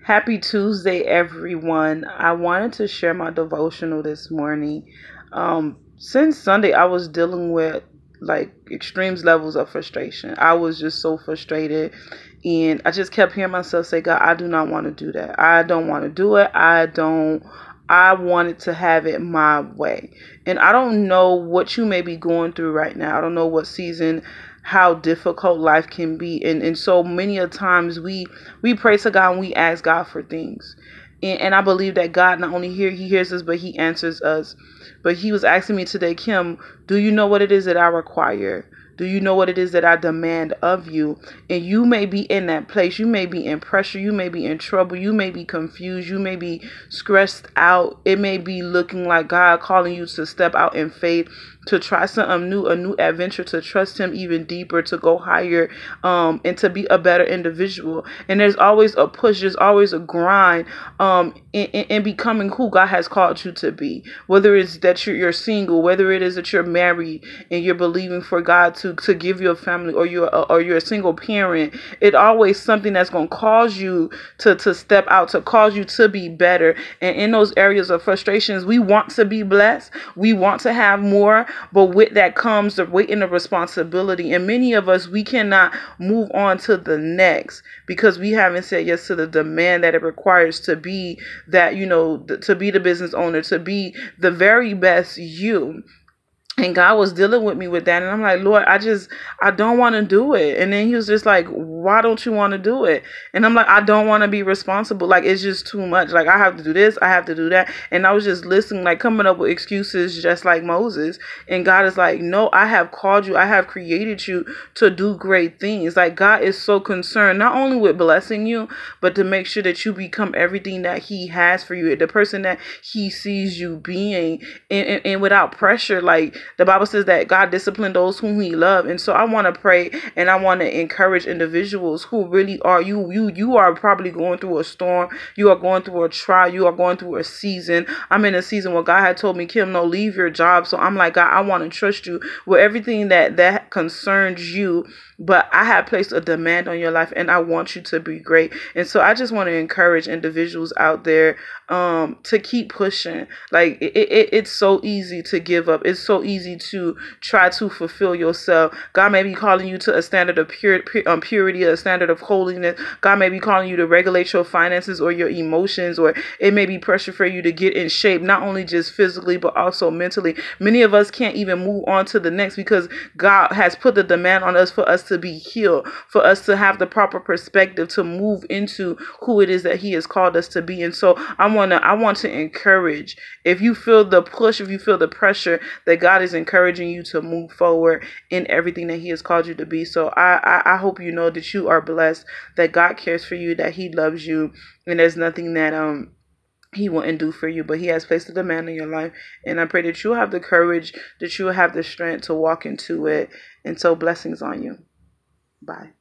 Happy Tuesday, everyone. I wanted to share my devotional this morning. Since Sunday, I was dealing with like extremes levels of frustration. I was just so frustrated, and I just kept hearing myself say, God, I do not want to do that. I don't want to do it. I wanted to have it my way. And I don't know what you may be going through right now. I don't know what season, how difficult life can be. And so many a times we pray to God and we ask God for things. And I believe that God not only he hears us, but he answers us. But he was asking me today, Kim, do you know what it is that I require? Do you know what it is that I demand of you? And you may be in that place. You may be in pressure. You may be in trouble. You may be confused. You may be stressed out. It may be looking like God calling you to step out in faith, to try something new, a new adventure, to trust him even deeper, to go higher, and to be a better individual. And there's always a push, there's always a grind in becoming who God has called you to be. Whether it's that you're single, whether it is that you're married and you're believing for God to give you a family, or you're a single parent, it always something that's going to cause you to step out, to cause you to be better. And in those areas of frustrations, we want to be blessed. We want to have more. But with that comes the weight and the responsibility. And many of us, we cannot move on to the next because we haven't said yes to the demand that it requires to be that, to be the business owner, to be the very best you. And God was dealing with me with that. And I'm like, Lord, I don't want to do it. And then he was just like, why don't you want to do it? And I'm like, I don't want to be responsible. Like, it's just too much. Like, I have to do this. I have to do that. And I was just listening, like coming up with excuses just like Moses. And God is like, no, I have called you. I have created you to do great things. Like, God is so concerned, not only with blessing you, but to make sure that you become everything that he has for you. The person that he sees you being, and without pressure. Like, the Bible says that God disciplined those whom he loved. And so I want to pray and I want to encourage individuals who really are, you are probably going through a storm. You are going through a trial. You are going through a season. I'm in a season where God had told me, Kim, no, leave your job. So I'm like, God, I want to trust you with everything that concerns you. But I have placed a demand on your life and I want you to be great. And so I just want to encourage individuals out there to keep pushing. Like, it's so easy to give up. It's so easy to try to fulfill yourself. God may be calling you to a standard of purity, a standard of holiness. God may be calling you to regulate your finances or your emotions, or it may be pressure for you to get in shape, not only just physically, but also mentally. Many of us can't even move on to the next because God has put the demand on us for us to be healed, for us to have the proper perspective to move into who it is that he has called us to be. And so I want to encourage, if you feel the push, if you feel the pressure, that God is encouraging you to move forward in everything that he has called you to be. So I hope you know that you are blessed, that God cares for you, that he loves you, and there's nothing that he wouldn't do for you, but he has placed a demand in your life. And I pray that you have the courage, that you have the strength to walk into it. And so blessings on you. Bye.